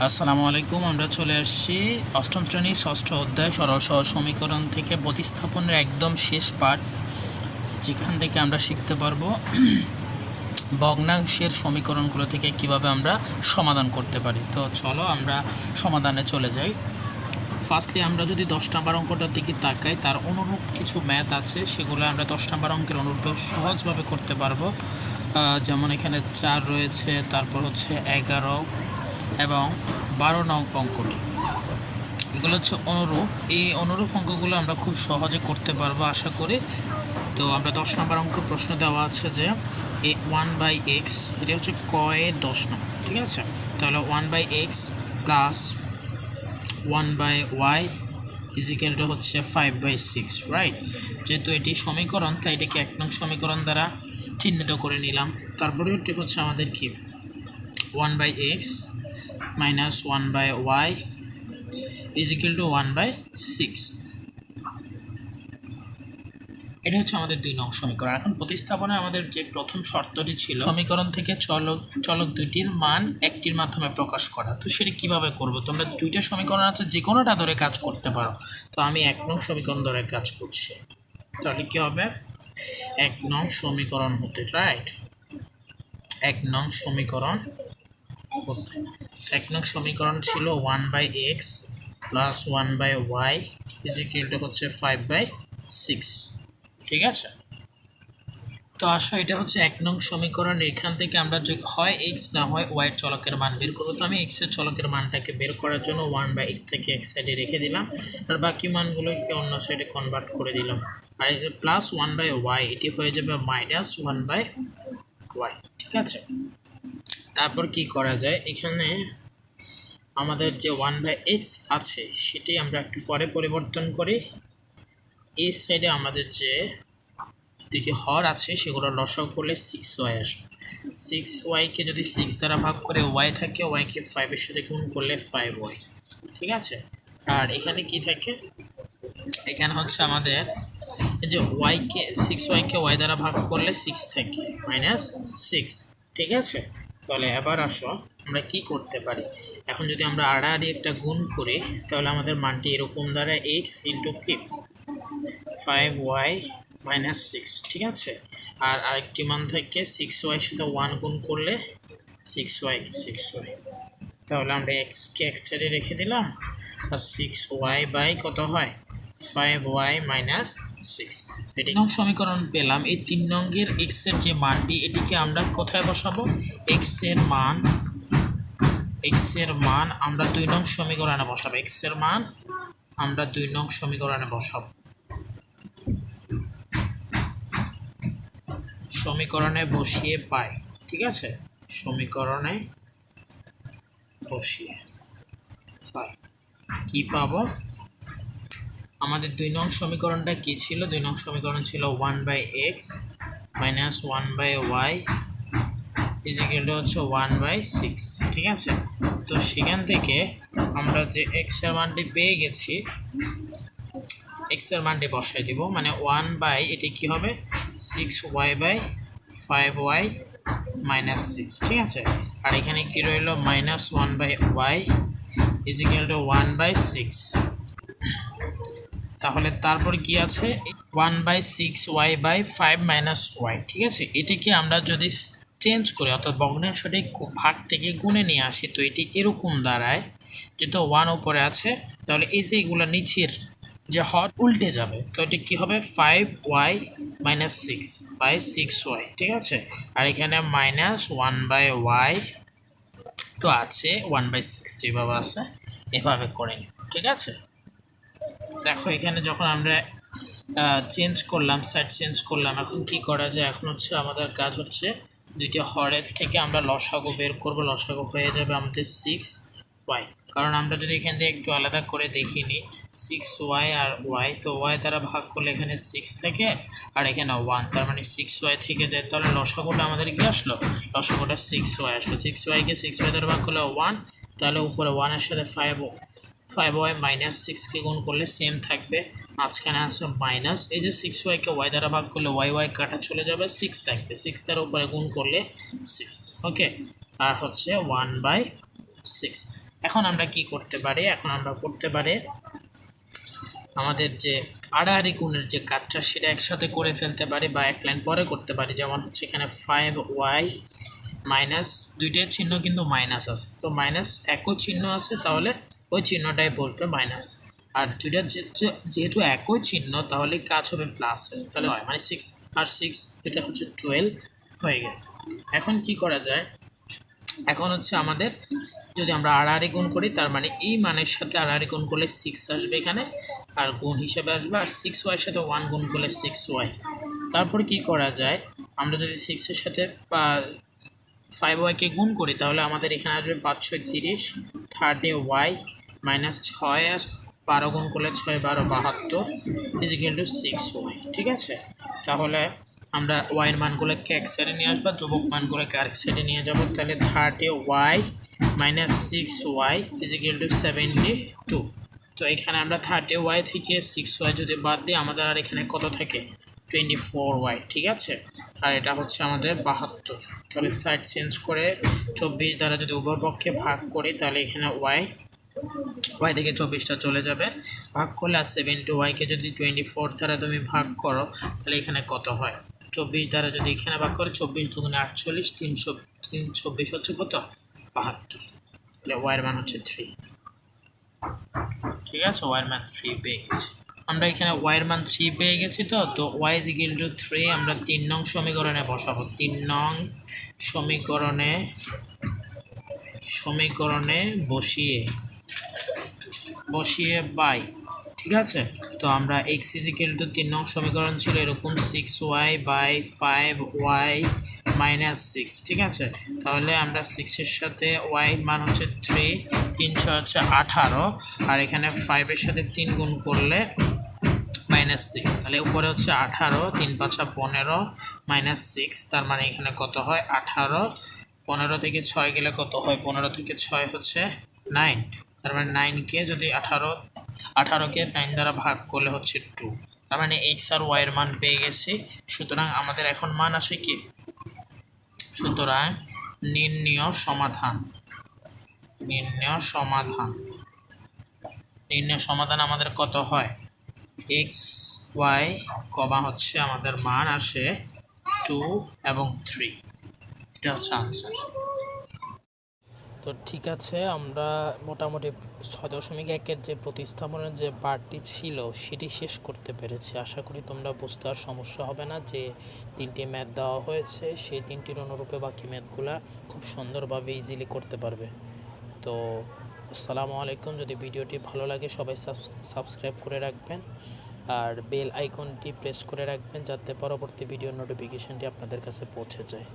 আসসালামু আলাইকুম। আমরা চলে আসছি অষ্টম শ্রেণীর ষষ্ঠ অধ্যায় সরল সহজ সমীকরণ থেকে প্রতিস্থাপনের একদম শেষ পাঠ, যেখান থেকে আমরা শিখতে পারবো ভগ্নাংশের সমীকরণগুলো থেকে কিভাবে আমরা সমাধান করতে পারি। তো চলো আমরা সমাধানে চলে যাই। ফার্স্টলি আমরা যদি 10 নম্বর অঙ্কটার দিকে তাকাই, তার অনুরূপ কিছু ম্যাথ আছে, সেগুলো আমরা 10 নম্বর অঙ্কের অনুরূপে সহজভাবে করতে পারবো। যেমন এখানে 4 রয়েছে, তারপর হচ্ছে 11 এবং 12 নং অঙ্কটি, এগুলো হচ্ছে অনুরূপ। এই অনুরূপ অঙ্কগুলো আমরা খুব সহজে করতে পারবো আশা করি। তো আমরা 10 নম্বর অঙ্ক প্রশ্ন দেওয়া আছে যে 1/x, এটা হচ্ছে কয়ের 10 নং, ঠিক আছে। তাহলে 1/x প্লাস 1/y ইজিক্যালটা হচ্ছে 5/6, রাইট। যেহেতু এটি সমীকরণ, তাই এটাকে 1 নং সমীকরণ দ্বারা চিহ্নিত করে নিলাম। তারপরে এটি হচ্ছে আমাদের কি 1/x minus 1/y is equal to 1/6। এটা হচ্ছে আমাদের 2 নং সমীকরণ। এখন প্রতিস্থাপনে আমাদের যে প্রথম শর্তটি ছিল সমীকরণ থেকে চলক দুইটির মান একটির মাধ্যমে প্রকাশ করা, তো সেটা কিভাবে করব? তোমরা দুইটা সমীকরণ আছে, যে কোনোটা ধরে কাজ করতে পারো। তো আমি 1 নং সমীকরণ ধরে কাজ করছি। তাহলে কি হবে? 1 নং সমীকরণ হতে, রাইট, 1 নং সমীকরণ হতে 1 নং সমীকরণ ছিল 1/x plus 1/y is equal to হচ্ছে 5/6, ঠিক আছে। তো আসো, এটা হচ্ছে 1 নং সমীকরণ। এখান থেকে আমরা হয় x না হয় y এর চলকের মান বের করবো। তো আমি x এর চলকের মানটাকে বের করার জন্য 1/x টাকে এক সাইডে রেখে দিলাম, আর বাকি মানগুলোকে অন্য সাইডে কনভার্ট করে দিলাম। আর এই প্লাস 1/y এটি হয়ে যাবে মাইনাস 1/y, ঠিক আছে। তারপর কি করা যায়, এখানে আমাদের যে 1/x আছে সেটি আমরা একটু পরে পরিবর্তন করি। এই সাইডে আমাদের যে দুটি হর আছে সেগুলো লসাগু করলে 6y আসবে। 6y কে যদি 6 দ্বারা ভাগ করে y থাকে, y কে 5 এর সাথে গুণ করলে 5y, ঠিক আছে। আর এখানে কি থাকে, এখানে হচ্ছে আমাদের এই যে y কে 6y কে y দ্বারা ভাগ করলে 6 থাকে -6, ঠিক আছে। তাহলে এবার আসো আমরা কি করতে পারি। এখন যদি আমরা আড়াআড়ি একটা গুণ করি, তাহলে আমাদের মানটি এরকম দ্বারা x ইন্টু 5y -6, ঠিক আছে। আর আরেকটি মান থেকে 6y সাথে 1 গুণ করলে 6y, তাহলে আমরা x কে এক সাইডে রেখে দিলাম, আর 6y বাই কত হয় 5y -6। এটি নং সমীকরণ পেলাম। এই 3 নংয়ের x এর যে মানটি, এটিকে আমরা কোথায় বসাবো? x এর মান আমরা 2 নং সমীকরণে বসাবো। x এর মান আমরা 2 নং সমীকরণে বসাবো। সমীকরণে বসিয়ে পাই, ঠিক আছে। সমীকরণে বসিয়ে পাই কি পাবো? আমাদের 2 নং সমীকরণটা কি ছিল? 2 নং সমীকরণ ছিল 1/x minus 1/y is equal to হচ্ছে 1/6, ঠিক আছে। তো সেখান থেকে আমরা যে x এর মানটি পেয়ে গেছি, x এর মানটি বসাই দিব, মানে 1 এটি কি হবে 6y বাই 5y -6, ঠিক আছে। আর এখানে কি রইল -1/y is equal to 1/6। তাহলে তারপর কি আছে 1/6y বাই 5 -y, ঠিক আছে। এটিকে আমরা যদি চেঞ্জ করি, অর্থাৎ ভগ্নাংশটি ভাগ থেকে গুণে নিয়ে আসি, তো এটি এরকম দাঁড়ায়, যেহেতু 1 উপরে আছে, তাহলে এই যে এগুলো নিচের যে হর উল্টে যাবে। তো এটি কি হবে 5y -6 বাই 6y, ঠিক আছে। আর এখানে -1/y তো আছে 1/6, যেভাবে আছে এভাবে করে নিই, ঠিক আছে। দেখো এখানে যখন আমরা চেঞ্জ করলাম, সাইড চেঞ্জ করলাম, এখন কি করা যায়? এখন হচ্ছে আমাদের কাজ হচ্ছে দুইটা হরের থেকে আমরা লসাগু বের করব। লসাগু হয়ে যাবে আমাদের 6y, কারণ আমরা যদি এখান থেকে একটু আলাদা করে দেখিনি 6y আর y, তো y দ্বারা ভাগ করলে এখানে 6 থাকে আর এখানে 1, তার মানে 6y থেকে যায়। তাহলে লসাগুটা আমাদের কি আসলো? লসাগুটা 6y আসলো। 6y কে 6y দ্বারা ভাগ করলে 1, তাহলে উপরে 1 এর সাথে 5y -6 কে গুণ করলে সেম থাকবে, মাঝখানে আছে মাইনাস, এই যে 6y কে y দ্বারা ভাগ করলে y কাটা চলে যাবে, 6 থাকবে, 6 তার উপরে গুণ করলে 6। ওকে, আর হচ্ছে 1/6। এখন আমরা কি করতে পারি, এখন আমরা করতে পারি আমাদের যে আড়াআড়ি গুণের যে কাজটা সেটা একসাথে করে ফেলতে পারি বা এক লাইন পরে করতে পারি। যেমন হচ্ছে এখানে 5y মাইনাস, দুইটার চিহ্ন কিন্তু মাইনাস আছে, তো মাইনাস একই চিহ্ন আছে, তাহলে ওই চিহ্নটাই বসবে মাইনাস। আর দুইটা যেহেতু একই চিহ্ন তাহলে কাজ হবে প্লাসের, তাহলে হয় মানে 6 আর 6 এটা হচ্ছে 12 হয়ে গেল। এখন কি করা যায়, এখন হচ্ছে আমাদের যদি আমরা আড়াআড়ি গুণ করি তার মানে এই মানের সাথে আড়াআড়ি গুণ করলে 6 আসবে এখানে, আর গুণ হিসেবে আসবে, আর 6y এর সাথে 1 গুণ করলে 6y। তারপর কি করা যায়, আমরা যদি 6 এর সাথে 5y কে গুণ করি তাহলে আমাদের এখানে আসবে 530, 30y মাইনাস 6 আর 12 গুণ করলে 6 12 72 ইজিক্যাল টু 6y। ঠিক আছে, তাহলে আমরা y এর মানগুলোকে এক সাইডে নিয়ে আসবো, ধ্রুবক মানগুলোকে আরেক সাইডে নিয়ে যাব, তাহলে 30y minus 6y is equal two 72। তো এখানে আমরা 30y থেকে 6y যদি বাদ দিই আমাদের আর এখানে কত থাকে, 24y। ঠিক আছে, আর এটা হচ্ছে আমাদের 72। তাহলে সাইড চেঞ্জ করে 24 দ্বারা যদি উভয় পক্ষে ভাগ করি তাহলে এখানে y থেকে 24টা চলে যাবে, ভাগ করলে আর 72y কে যদি 24 দ্বারা তুমি ভাগ করো তাহলে এখানে কত হয়, 24 দ্বারা যদি এখানে ভাগ করে 24 দুগুণে 48, 324 হচ্ছে কত, 72। তাহলে y এর মান হচ্ছে 3। ঠিক আছে, y এর মান 3 পেয়ে গেছি আমরা, এখানে y এর মান 3 পেয়ে গেছি। তো y is equal to 3 আমরা 3 নং সমীকরণে বসাবো, 3 নং সমীকরণে বসিয়ে বাই। ঠিক আছে, তো আমরা x is equal to 3 নং সমীকরণ ছিল এরকম 6y বাই 5y মাইনাস 6। ঠিক আছে, তাহলে আমরা 6 এর সাথে y মান হচ্ছে 3, 300 হচ্ছে 18, আর এখানে 5 এর সাথে 3 গুণ করলে মাইনাস 6, তাহলে উপরে হচ্ছে 18, 3 5 15 মাইনাস 6, তার মানে এখানে কত হয় 18, 15 থেকে 6 গেলে কত হয়, 15 থেকে 6 হচ্ছে 9, তার মানে 9 কে যদি 18কে 9 দ্বারা ভাগ করলে হচ্ছে 2, তার মানে x আর y এর মান পেয়ে গেছি। সুতরাং আমাদের এখন মান আসে কি, সুতরাং নির্ণয় সমাধান আমাদের কত হয়, x y কমা হচ্ছে আমাদের মান আসে 2 এবং 3, এটা হচ্ছে আনসার। তো ঠিক আছে, আমরা মোটামুটি 6.1-এর যে প্রতিস্থাপনের যে পার্টটি ছিল সেটি শেষ করতে পেরেছি। আশা করি তোমরা বুঝতে আর সমস্যা হবে না, যে 3টি ম্যাথ দেওয়া হয়েছে সেই 3টির অনুরূপে বাকি ম্যাথগুলা খুব সুন্দরভাবে ইজিলি করতে পারবে। তো আসসালামু আলাইকুম, যদি ভিডিওটি ভালো লাগে সবাই সাবস্ক্রাইব করে রাখবেন আর বেল আইকনটি প্রেস করে রাখবেন যাতে পরবর্তী ভিডিওর নোটিফিকেশনটি আপনাদের কাছে পৌঁছে যায়।